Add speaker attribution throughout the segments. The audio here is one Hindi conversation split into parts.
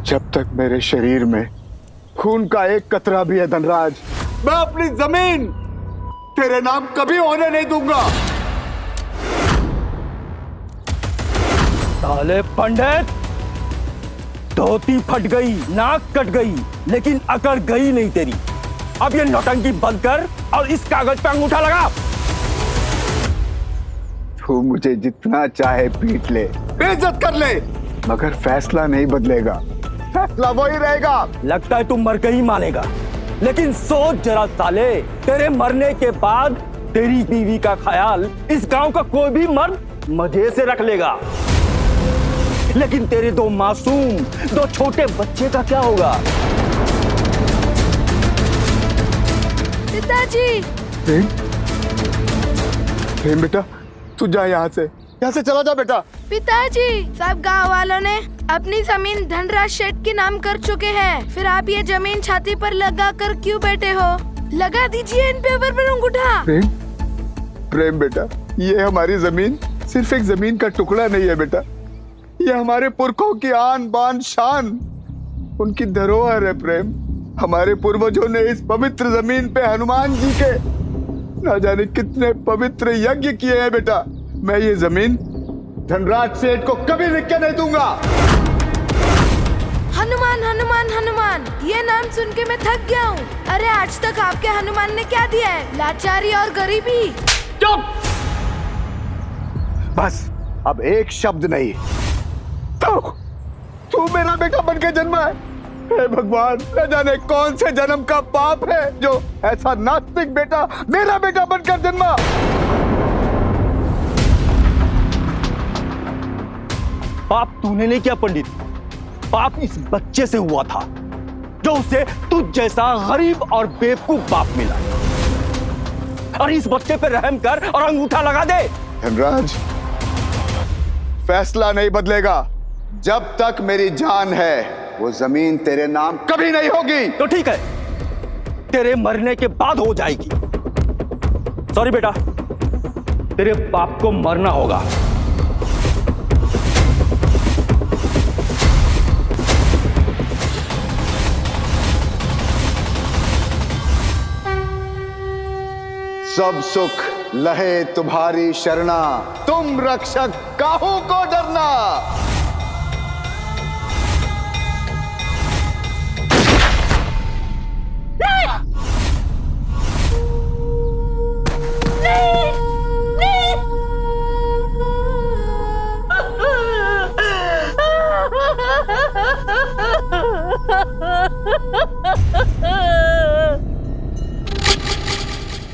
Speaker 1: जब तक मेरे शरीर में खून का एक कतरा भी है धनराज, मैं अपनी जमीन तेरे नाम कभी होने नहीं दूंगा।
Speaker 2: साले पंडित, धोती फट गई, नाक कट गई, लेकिन अकड़ गई नहीं तेरी। अब ये नौटंकी बंद कर और इस कागज पे अंगूठा लगा।
Speaker 1: तू मुझे जितना चाहे पीट ले, बेइज्जत कर ले, मगर फैसला नहीं बदलेगा। फैसला वही रहेगा।
Speaker 2: लगता है तू मर के ही मानेगा, लेकिन सोच जरा साले, तेरे मरने के बाद तेरी बीवी का ख्याल इस गांव का कोई भी मर्द मजे से रख लेगा, लेकिन तेरे दो मासूम, दो छोटे बच्चे का क्या होगा?
Speaker 3: पिताजी।
Speaker 1: प्रेम, प्रेम बेटा, तू जा यहाँ से चला जा बेटा।
Speaker 3: पिताजी, सब गांव वालों ने अपनी जमीन धनराज शेठ के नाम कर चुके हैं, फिर आप ये जमीन छाती पर लगा कर क्यों बैठे हो? लगा दीजिए इन पेपर पर अंगूठा।
Speaker 1: प्रेम, प्रेम बेटा, ये हमारी जमीन सिर्फ एक जमीन का टुकड़ा नहीं है बेटा, ये हमारे पुरखों की आन बान शान, उनकी धरोहर है प्रेम। हमारे पूर्वजों ने इस पवित्र जमीन पे हनुमान जी के न जाने कितने पवित्र यज्ञ किए हैं बेटा। मैं ये जमीन धनराज सेठ को कभी लिख के नहीं दूंगा।
Speaker 3: हनुमान हनुमान हनुमान, ये नाम सुन के मैं थक गया हूँ। अरे आज तक आपके हनुमान ने क्या दिया है? लाचारी और गरीबी।
Speaker 1: चुप! बस अब एक शब्द नहीं। तू मेरा बेटा बन के जन्मा है। हे भगवान, न जाने कौन से जन्म का पाप है जो ऐसा नास्तिक बेटा मेरा बेटा बनकर जन्मा।
Speaker 2: पाप तूने नहीं किया पंडित, पाप इस बच्चे से हुआ था, जो उसे तुझ जैसा गरीब और बेवकूफ बाप मिला। और इस बच्चे पे रहम कर और अंगूठा लगा दे।
Speaker 1: धनराज, फैसला नहीं बदलेगा। जब तक मेरी जान है वो जमीन तेरे नाम कभी नहीं होगी।
Speaker 2: तो ठीक है, तेरे मरने के बाद हो जाएगी। सॉरी बेटा, तेरे बाप को मरना होगा।
Speaker 1: सब सुख लहे तुम्हारी शरणा, तुम रक्षक काहू को डरना।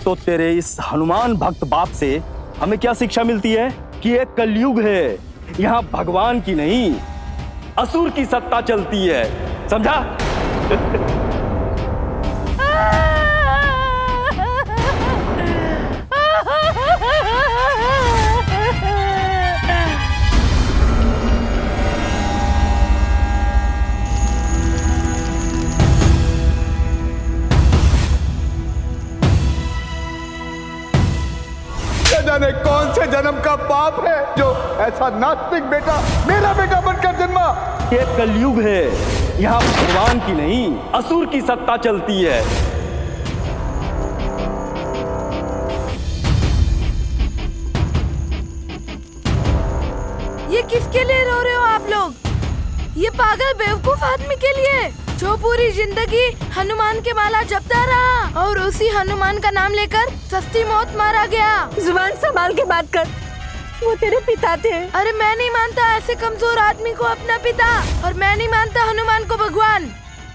Speaker 2: तो तेरे इस हनुमान भक्त बाप से हमें क्या शिक्षा मिलती है? कि ये कलयुग है, यहाँ भगवान की नहीं असुर की सत्ता चलती है, समझा?
Speaker 1: जाने कौन से जन्म का पाप है जो ऐसा नास्तिक बेटा मेरा बेटा बनकर जन्मा।
Speaker 2: ये कलयुग है, यहाँ भगवान की नहीं असुर की सत्ता चलती है।
Speaker 3: ये किसके लिए रो रहे हो आप लोग? ये पागल बेवकूफ आदमी के लिए, जो पूरी जिंदगी हनुमान के माला जपता रहा और उसी हनुमान का नाम लेकर सस्ती मौत मारा गया।
Speaker 4: जुबान संभाल के बात कर, वो तेरे पिता थे।
Speaker 3: अरे मैं नहीं मानता ऐसे कमजोर आदमी को अपना पिता, और मैं नहीं मानता हनुमान को भगवान,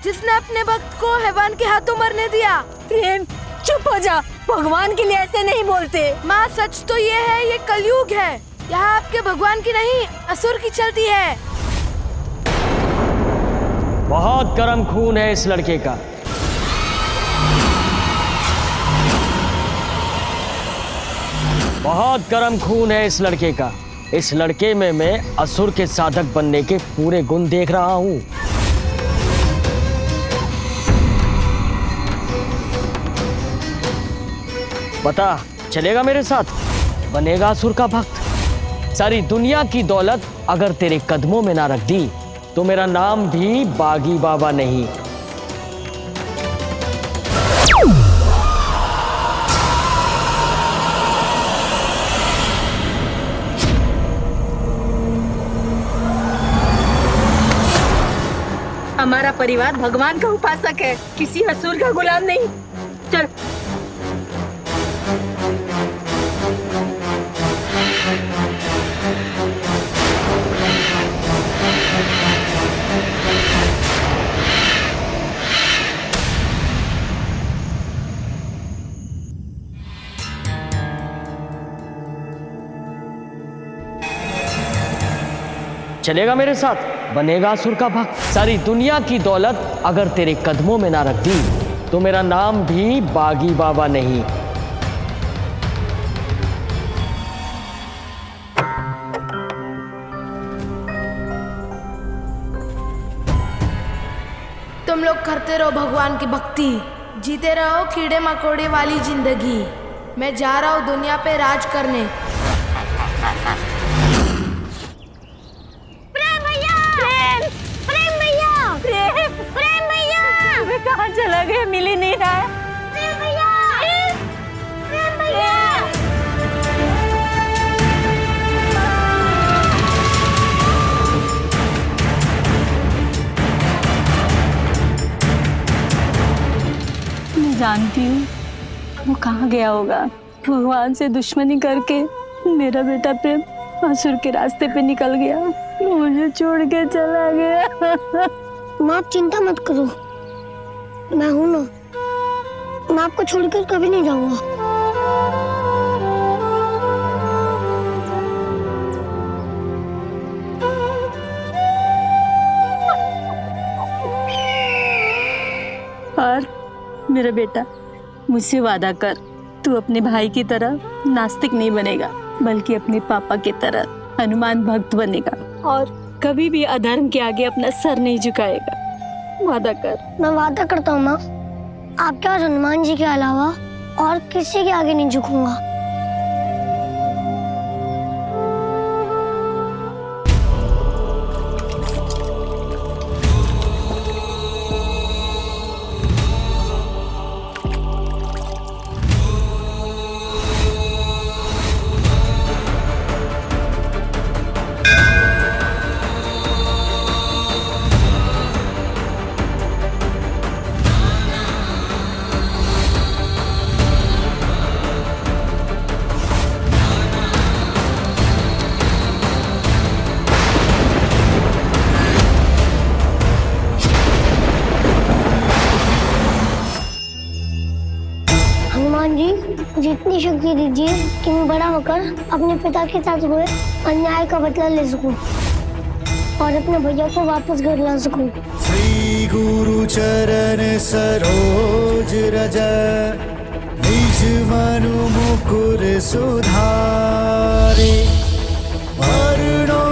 Speaker 3: जिसने अपने भक्त को हैवान के हाथों मरने दिया।
Speaker 4: प्रेम, चुप हो जा, भगवान के लिए ऐसे नहीं बोलते।
Speaker 3: माँ, सच तो ये है, ये कलयुग है, यहाँ आपके भगवान की नहीं असुर की चलती है।
Speaker 5: बहुत गर्म खून है इस लड़के का। बहुत गर्म खून है इस लड़के का। इस लड़के में मैं असुर के साधक बनने के पूरे गुण देख रहा हूं। पता चलेगा मेरे साथ, बनेगा असुर का भक्त। सारी दुनिया की दौलत अगर तेरे कदमों में ना रख दी तो मेरा नाम भी बागी बाबा नहीं।
Speaker 4: हमारा परिवार भगवान का उपासक है, किसी असुर का गुलाम नहीं। चल।
Speaker 5: चलेगा मेरे साथ, बनेगा असुर का भक्त। सारी दुनिया की दौलत अगर तेरे कदमों में ना रख दी तो मेरा नाम भी बागी बाबा नहीं।
Speaker 3: तुम लोग करते रहो भगवान की भक्ति, जीते रहो कीड़े मकोड़े वाली जिंदगी। मैं जा रहा हूँ दुनिया पे राज करने।
Speaker 4: कहाँ चला गया, मिल ही नहीं रहा है। मैं जानती हूँ वो कहाँ गया होगा। भगवान से दुश्मनी करके मेरा बेटा प्रेम असुर के रास्ते पे निकल गया, मुझे छोड़ के चला गया।
Speaker 6: माँ आप चिंता मत करो, मैं हूं ना, मैं आपको छोड़कर कभी नहीं जाऊंगा।
Speaker 4: और मेरा बेटा मुझसे वादा कर, तू अपने भाई की तरह नास्तिक नहीं बनेगा, बल्कि अपने पापा की तरह हनुमान भक्त बनेगा और कभी भी अधर्म के आगे अपना सर नहीं झुकाएगा। वादा कर।
Speaker 6: मैं वादा करता हूँ माँ, आपके और हनुमान जी के अलावा और किसी के आगे नहीं झुकूंगा। हनुमान जी जितनी शक्ति दीजिए कि मैं बड़ा होकर अपने पिता के साथ हुए अन्याय का बदला ले सकूं और अपने भैया को वापस घर ला सकूं।
Speaker 7: श्री गुरु चरण सरोज रज निज मनु मुकुर सुधारे, वरुणो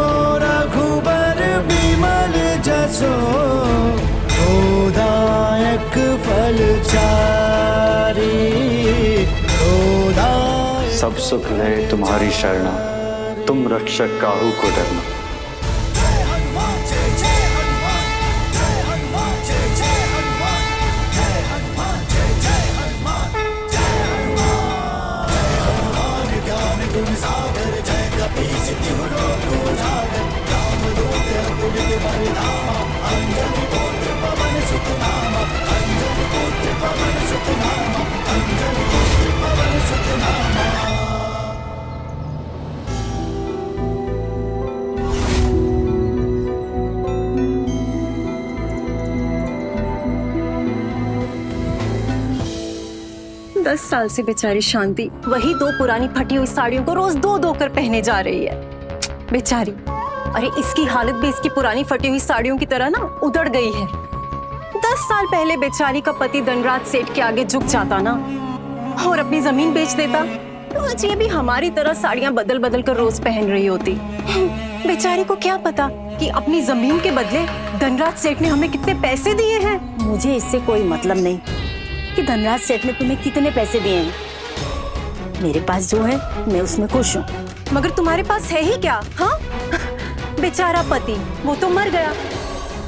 Speaker 7: रघुबर बिमल जसो दायक फल चारि।
Speaker 8: सब सुख है तुम्हारी शरणा, तुम रक्षक काहू को डरना।
Speaker 4: दस साल से बेचारी शांति वही दो पुरानी फटी हुई साड़ियों को रोज दो दो कर पहने जा रही है। बेचारी, अरे इसकी हालत भी इसकी पुरानी फटी हुई साड़ियों की तरह ना उधड़ गई है। 10 साल पहले बेचारी का पति धनराज सेठ के आगे झुक जाता ना और अपनी जमीन बेच देता तो आज ये भी हमारी तरह साड़ियां बदल बदल कर रोज पहन रही होती। बेचारी को क्या पता कि अपनी जमीन के बदले धनराज सेठ ने हमें कितने पैसे दिए हैं। मुझे इससे कोई मतलब नहीं कि धनराज सेठ ने तुम्हें कितने पैसे दिए हैं। मेरे पास जो है मैं उसमें खुश हूँ। मगर तुम्हारे पास है ही क्या? हाँ, बेचारा पति वो तो मर गया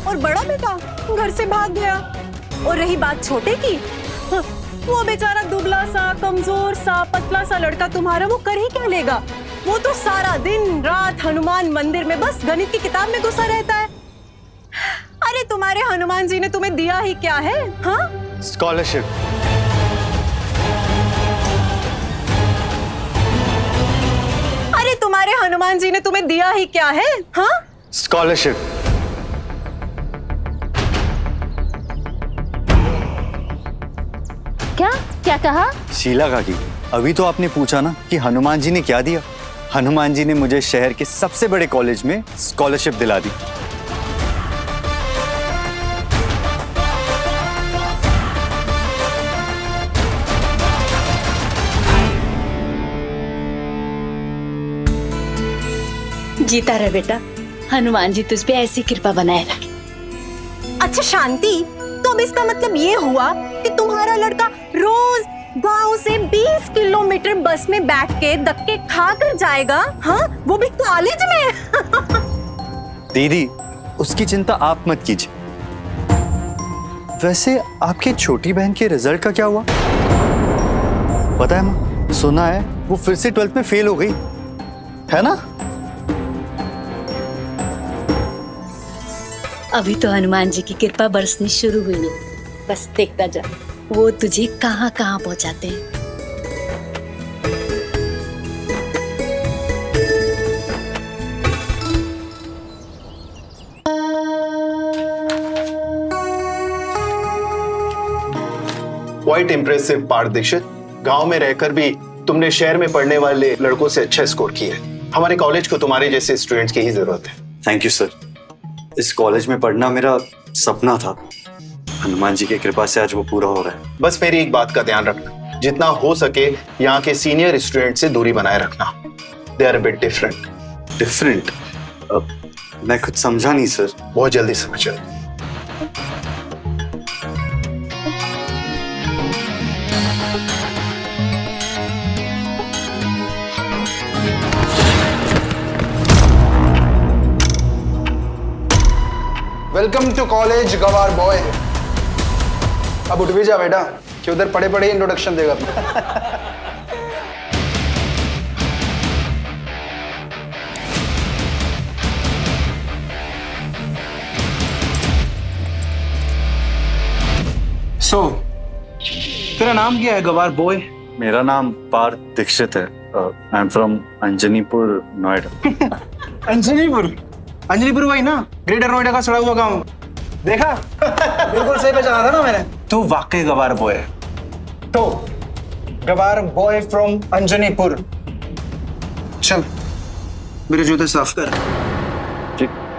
Speaker 4: और बड़ा बेटा घर से भाग गया। और रही बात छोटे की, वो बेचारा दुबला सा, कमजोर सा, पतला सा लड़का तुम्हारा, वो कर ही क्या लेगा? वो तो सारा दिन रात हनुमान मंदिर में बस गणित की किताब में घुसा रहता है। अरे तुम्हारे हनुमान जी ने तुम्हें दिया ही क्या है? हाँ,
Speaker 8: स्कॉलरशिप।
Speaker 4: अरे तुम्हारे हनुमान जी ने तुम्हें दिया ही क्या है? हाँ,
Speaker 8: स्कॉलरशिप।
Speaker 6: क्या क्या कहा?
Speaker 8: शीला काकी, अभी तो आपने पूछा ना कि हनुमान जी ने क्या दिया। हनुमान जी ने मुझे शहर के सबसे बड़े कॉलेज में स्कॉलरशिप दिला दी।
Speaker 9: जीता रहे बेटा, हनुमान जी तुझ पे ऐसी कृपा बनाए रखे।
Speaker 4: अच्छा शांति, तो अब इसका मतलब ये हुआ कि तुम्हारा लड़का रोज गांव से 20 किलोमीटर बस में बैठ के धक्के खा कर जाएगा? हाँ, वो भी कॉलेज में।
Speaker 8: दीदी, उसकी चिंता आप मत कीजिए। वैसे आपकी छोटी बहन के रिजल्ट का क्या हुआ? पता है माँ, सुना है वो फिर से 12th में फेल हो गई है ना?
Speaker 9: अभी तो हनुमान जी की कृपा बरसनी शुरू हुई है, बस देखता जा वो तुझे कहाँ कहाँ पहुँचाते हैं।
Speaker 10: Quite impressive Parth Dixit. गांव में रहकर भी तुमने शहर में पढ़ने वाले लड़कों से अच्छा स्कोर किया है। हमारे कॉलेज को तुम्हारे जैसे स्टूडेंट्स की ही जरूरत है।
Speaker 8: Thank you sir. इस कॉलेज में पढ़ना मेरा सपना था। हनुमान जी की कृपा से आज वो पूरा हो रहा है।
Speaker 10: बस मेरी एक बात का ध्यान रखना, जितना हो सके यहाँ के सीनियर स्टूडेंट से दूरी बनाए रखना। They are a bit different.
Speaker 8: Different? मैं कुछ समझा नहीं सर।
Speaker 10: बहुत जल्दी समझ जाओ।
Speaker 11: वेलकम टू कॉलेज गवार बॉय। अब उठ भी जा बेटा, कि उधर पढ़े पढ़े इंट्रोडक्शन देगा। तेरा नाम क्या है गवार बॉय?
Speaker 8: मेरा नाम पार्थ दीक्षित है। I am from Anjanipur, Noida.
Speaker 11: Anjanipur? Anjanipur वही ना, ग्रेटर नोएडा का सड़ा हुआ गांव। देखा? बिल्कुल सही पहचाना था ना मैंने। तू वाकई गवार बॉय है। तो गवार बॉय फ्रॉम अंजनीपुर। चल मेरे जूते साफ कर।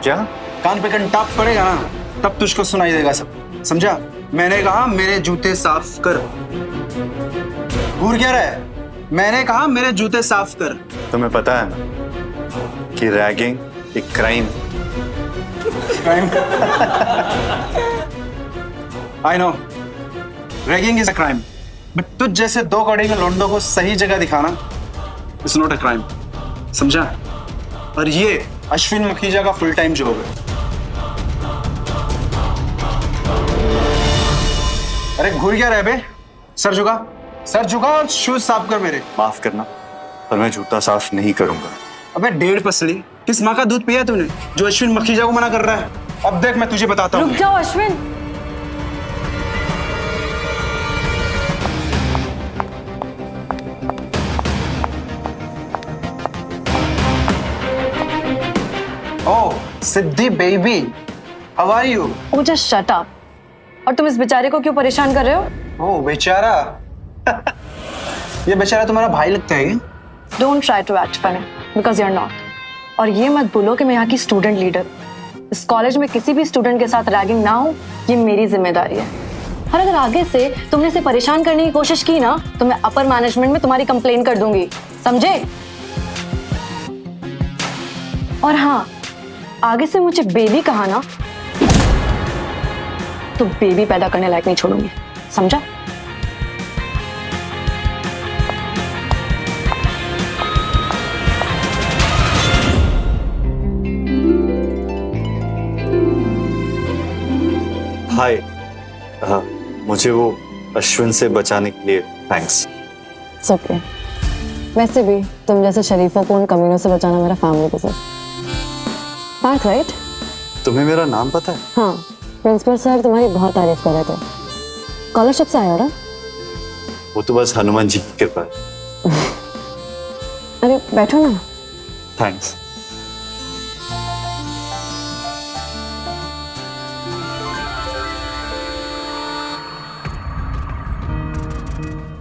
Speaker 8: क्या?
Speaker 11: कान पे कंटाप पड़ेगा ना, तब तुझको सुनाई देगा सब। समझा? मैंने कहा मेरे जूते साफ कर। घूर क्या रहा है? मैंने कहा मेरे जूते साफ कर।
Speaker 8: तुम्हें पता है ना कि रैगिंग एक crime.
Speaker 11: I know ragging is a crime, but तुझ जैसे दो कौड़ी के लौंडों को सही जगह दिखाना इट्स नॉट अ क्राइम। समझा? और ये अश्विन मखीजा का फुल टाइम जॉब है। अरे घूर क्या रहे बे? सर झुका, सर झुका और शूज साफ कर मेरे।
Speaker 8: माफ करना, पर मैं जूता साफ नहीं करूंगा।
Speaker 11: अबे डेढ़ पसली, किस माँ का दूध पिया तूने जो अश्विन मखीजा को मना कर रहा है? अब देख मैं तुझे बताता हूँ।
Speaker 4: रुक जाओ Ashwin.
Speaker 11: Oh Siddhi baby, how are you?
Speaker 4: Oh, just shut up. और तुम इस बेचारे को क्यों परेशान कर रहे हो?
Speaker 11: ओह बेचारा। ये बेचारा तुम्हारा भाई लगता है क्या?
Speaker 4: Don't try to act funny because you're not. और ये मत बोलो कि मैं यहाँ की स्टूडेंट लीडर। इस कॉलेज में किसी भी स्टूडेंट के साथ रैगिंग ना हो, ये मेरी जिम्मेदारी है। और अगर आगे से तुमने इसे परेशान करने की कोशिश की ना, तो मैं अपर मैनेजमेंट में तुम्हारी कंप्लेन कर दूंगी, समझे? और हाँ, आगे से मुझे बेबी कहा ना, तो बेबी पैदा करने लायक नहीं छोड़ूंगी, समझा?
Speaker 8: हाय। हाँ, मुझे वो अश्विन से बचाने के लिए थैंक्स।
Speaker 4: ओके। वैसे भी तुम जैसे शरीफों को उन कमीनों से बचाना मेरा फैमिली बिजनेस। बात राइट?
Speaker 8: तुम्हें मेरा नाम पता है?
Speaker 4: हाँ, प्रिंसिपल सर तुम्हारी बहुत तारीफ कर रहे थे। स्कॉलरशिप से आया हो ना?
Speaker 8: वो तो बस हनुमान जी की कृपा है।
Speaker 4: अरे बैठो ना।
Speaker 8: थैंक्स।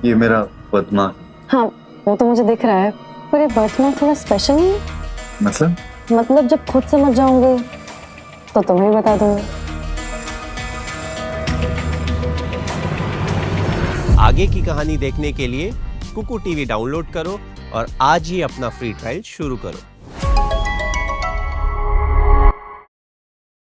Speaker 8: ये मेरा बदमाश।
Speaker 4: हाँ, वो तो मुझे दिख रहा है, पर ये बर्थमार्क थोड़ा स्पेशल नहीं है? मतलब जब खुद समझ जाऊंगी तो तुम्हें बता दूंगी।
Speaker 12: आगे की कहानी देखने के लिए कुकू टीवी डाउनलोड करो और आज ही अपना फ्री ट्रायल शुरू करो।